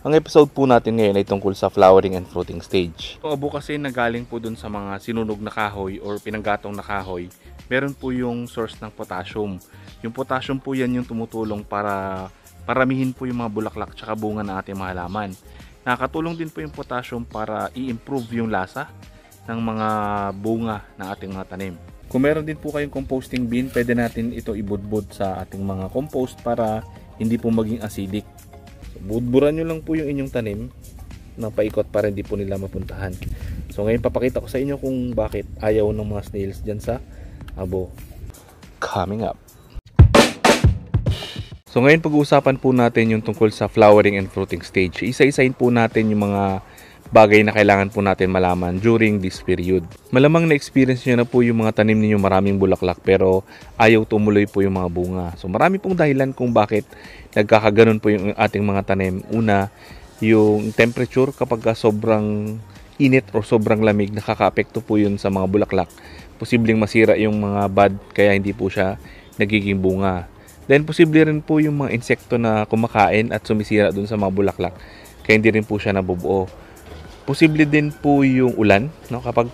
Ang episode po natin ngayon ay tungkol sa flowering and fruiting stage. Yung abo kasi nagaling po dun sa mga sinunog na kahoy or pinanggatong na kahoy, meron po yung source ng potassium. Yung potassium po yan yung tumutulong para paramihin po yung mga bulaklak tsaka bunga ng ating mga halaman. Nakakatulong din po yung potassium para i-improve yung lasa ng mga bunga ng ating mga tanim. Kung meron din po kayong composting bin, pwede natin ito ibudbud sa ating mga compost para hindi po maging acidic. So, budburan nyo lang po yung inyong tanim ng paikot para hindi po nila mapuntahan. So ngayon papakita ko sa inyo kung bakit ayaw ng mga snails dyan sa abo. Coming up. So ngayon pag-uusapan po natin yung tungkol sa flowering and fruiting stage. Isa-isahin po natin yung mga bagay na kailangan po natin malaman during this period. Malamang na-experience nyo na po yung mga tanim ninyo maraming bulaklak pero ayaw tumuloy po yung mga bunga. So marami pong dahilan kung bakit nagkakaganon po yung ating mga tanim. Una, yung temperature kapag sobrang init o sobrang lamig, nakaka-apekto po yun sa mga bulaklak. Posibleng masira yung mga bud kaya hindi po siya nagiging bunga. Then posible rin po yung mga insekto na kumakain at sumisira dun sa mga bulaklak kaya hindi rin po siya nabubuo. Posible din po yung ulan, no? Kapag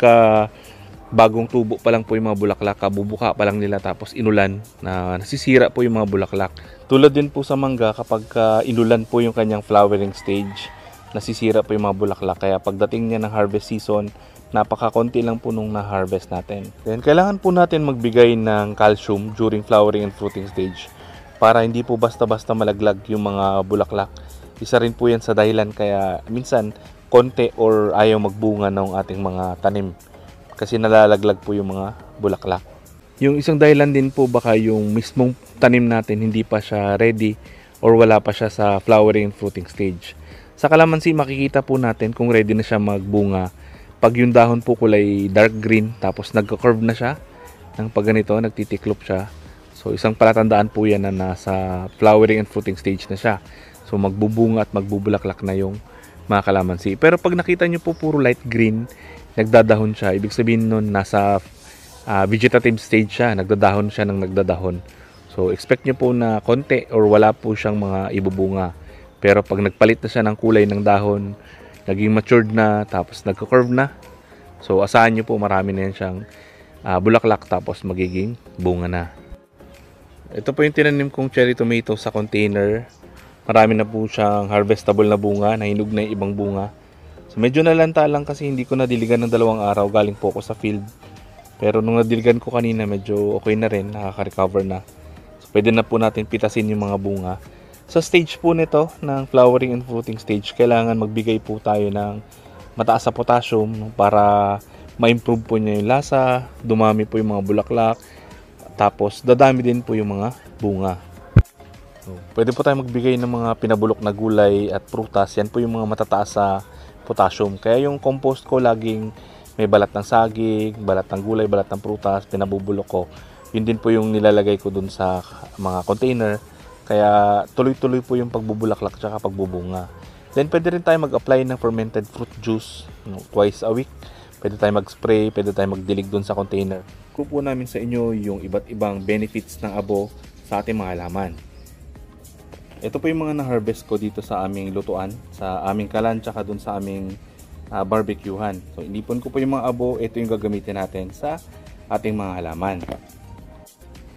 bagong tubo pa lang po yung mga bulaklak, kabubuka pa lang nila tapos inulan, na nasisira po yung mga bulaklak. Tulad din po sa mangga, kapag inulan po yung kanyang flowering stage, nasisira po yung mga bulaklak. Kaya pagdating niya ng harvest season, napakakonti lang po nung na-harvest natin. Then kailangan po natin magbigay ng calcium during flowering and fruiting stage para hindi po basta-basta malaglag yung mga bulaklak. Isa rin po yan sa dahilan kaya minsan konti or ayaw magbunga ng ating mga tanim kasi nalalaglag po yung mga bulaklak. Yung isang dahilan din po baka yung mismong tanim natin hindi pa siya ready or wala pa siya sa flowering and fruiting stage. Sa kalamansi makikita po natin kung ready na siya magbunga pag yung dahon po kulay dark green tapos nagka-curve na siya ng pag ganito, nagtitiklop siya. So isang palatandaan po yan na nasa flowering and fruiting stage na siya. So magbubunga at magbubulaklak na yung mga kalamansi. Pero pag nakita nyo po puro light green, nagdadahon siya. Ibig sabihin nun, nasa vegetative stage siya. Nagdadahon siya ng nagdadahon. So, expect nyo po na konti or wala po siyang mga ibubunga. Pero pag nagpalit na siya ng kulay ng dahon, naging matured na, tapos nagka-curve na. So, asahan nyo po marami na yan siyang bulaklak tapos magiging bunga na. Ito po yung tinanim kong cherry tomato sa container. Marami na po siyang harvestable na bunga, nahinog na yung ibang bunga. So medyo nalanta lang kasi hindi ko nadiligan ng 2 araw, galing po ako sa field. Pero nung nadiligan ko kanina, medyo okay na rin, nakaka-recover na. So pwede na po natin pitasin yung mga bunga. Sa stage po nito, ng flowering and fruiting stage, kailangan magbigay po tayo ng mataas sa potassium para ma-improve po niya yung lasa, dumami po yung mga bulaklak, tapos dadami din po yung mga bunga. Pwede po tayo magbigay ng mga pinabulok na gulay at prutas. Yan po yung mga matataas sa potassium. Kaya yung compost ko laging may balat ng saging, balat ng gulay, balat ng prutas, pinabubulok ko. Yun din po yung nilalagay ko dun sa mga container. Kaya tuloy-tuloy po yung pagbubulaklak at pagbubunga. Then pwede rin tayo mag-apply ng fermented fruit juice twice a week. Pwede tayo mag-spray, pwede tayo magdilig dun sa container. Kupo namin sa inyo yung iba't ibang benefits ng abo sa ating mga halaman. Ito po yung mga na-harvest ko dito sa aming lutuan, sa aming kalan, tsaka dun sa aming barbecuehan. So, inipon ko po yung mga abo, ito yung gagamitin natin sa ating mga halaman.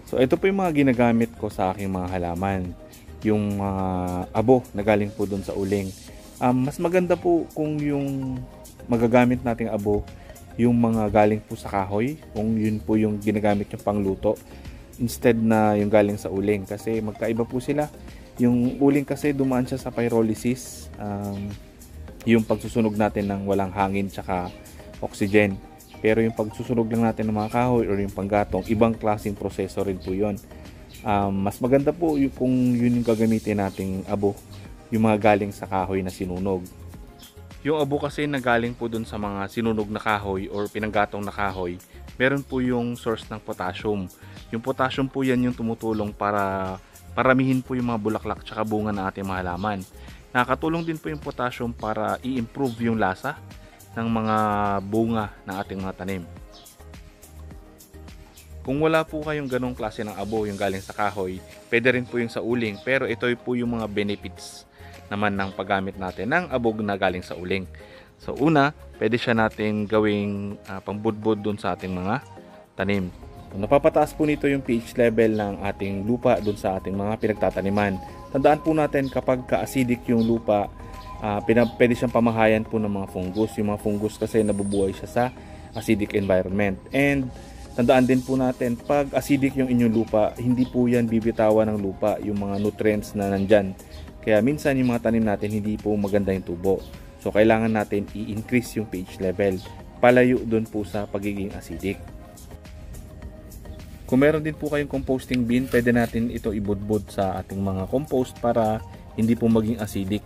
So, ito po yung mga ginagamit ko sa aking mga halaman. Yung mga abo na galing po dun sa uling. Mas maganda po kung yung magagamit nating abo, yung mga galing po sa kahoy, kung yun po yung ginagamit yung pangluto, instead na yung galing sa uling. Kasi magkaiba po sila. Yung uling kasi dumaan siya sa pyrolysis, yung pagsusunog natin ng walang hangin tsaka oxygen. Pero yung pagsusunog lang natin ng mga kahoy or yung panggatong, ibang klaseng proseso rin po yun. Mas maganda po kung yun yung gagamitin nating abo, yung mga galing sa kahoy na sinunog. Yung abo kasi na galing po dun sa mga sinunog na kahoy or pinanggatong na kahoy, meron po yung source ng potassium. Yung potassium po yan yung tumutulong para paramihin po yung mga bulaklak tsaka bunga ng ating mga halaman. Nakakatulong din po yung potassium para i-improve yung lasa ng mga bunga ng ating mga tanim. Kung wala po kayong ganong klase ng abo, yung galing sa kahoy, pwede rin po yung sa uling, pero ito po yung mga benefits naman ng paggamit natin ng abog na galing sa uling. So una, pwede siya natin gawing pangbudbud dun sa ating mga tanim. Napapataas po nito yung pH level ng ating lupa dun sa ating mga pinagtataniman. Tandaan po natin kapag ka-acidic yung lupa, pwede siyang pamahayan po ng mga fungus. Yung mga fungus kasi nabubuhay siya sa acidic environment. And tandaan din po natin, pag acidic yung inyong lupa, hindi po yan bibitawan ng lupa yung mga nutrients na nandyan. Kaya minsan yung mga tanim natin hindi po maganda yung tubo. So kailangan natin i-increase yung pH level. Palayo dun po sa pagiging acidic. Kung meron din po kayong composting bin, pwede natin ito ibudbud sa ating mga compost para hindi po maging acidic.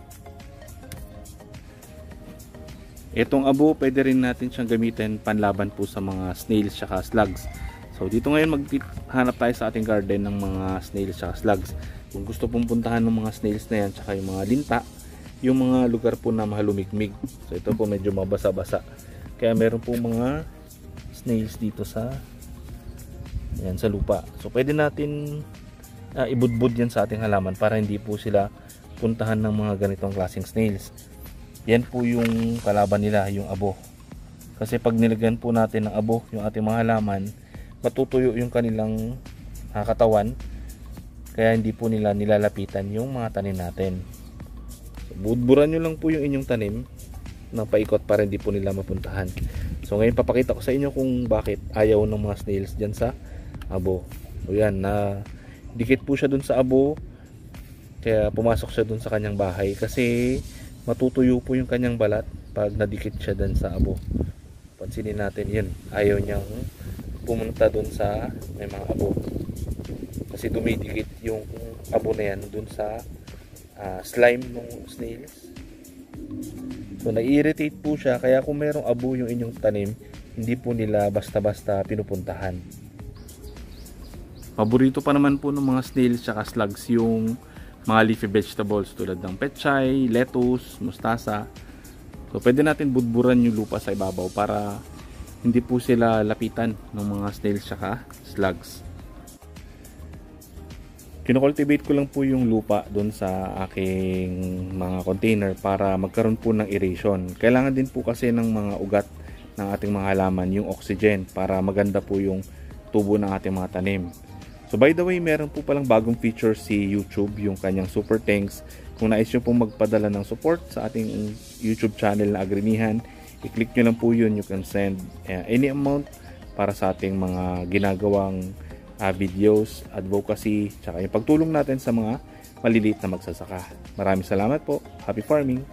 Itong abo, pwede rin natin siyang gamitin panlaban po sa mga snails at slugs. So dito ngayon maghanap tayo sa ating garden ng mga snails at slugs. Kung gusto pong puntahan ng mga snails na yan at yung mga linta, yung mga lugar po na mahalumigmig. So ito po medyo mabasa-basa. Kaya meron po mga snails dito sa lupa. So pwede natin ibudbud yan sa ating halaman para hindi po sila puntahan ng mga ganitong klaseng snails. Yan po yung kalaban nila, yung abo. Kasi pag nilagyan po natin ng abo yung ating mga halaman, matutuyo yung kanilang katawan. Kaya hindi po nila nilalapitan yung mga tanim natin. So, budburan nyo lang po yung inyong tanim ng paikot para hindi po nila mapuntahan. So ngayon papakita ko sa inyo kung bakit ayaw ng mga snails dyan sa abo. So yan, dikit po siya dun sa abo. Kaya pumasok siya dun sa kanyang bahay. Kasi matutuyo po yung kanyang balat pag nadikit siya dun sa abo. Pansinin natin yun. Ayaw niyang pumunta dun sa may mga abo. Kasi dumidikit yung abo na yan dun sa slime ng snails. So nai-irritate po siya. Kaya kung merong abo yung inyong tanim, hindi po nila basta-basta pinupuntahan. Paborito pa naman po ng mga snails at slugs yung mga leafy vegetables tulad ng pechay, lettuce, mustasa. So pwede natin budburan yung lupa sa ibabaw para hindi po sila lapitan ng mga snails at slugs. Kinocultivate ko lang po yung lupa doon sa aking mga container para magkaroon po ng aeration. Kailangan din po kasi ng mga ugat ng ating mga halaman yung oxygen para maganda po yung tubo ng ating mga tanim. So by the way, meron po palang bagong feature si YouTube, yung kanyang Super Thanks. Kung nais nyo pong magpadala ng support sa ating YouTube channel na Agrinihan, i-click nyo lang po yun. You can send any amount para sa ating mga ginagawang videos, advocacy, tsaka yung pagtulong natin sa mga maliliit na magsasaka. Maraming salamat po. Happy farming!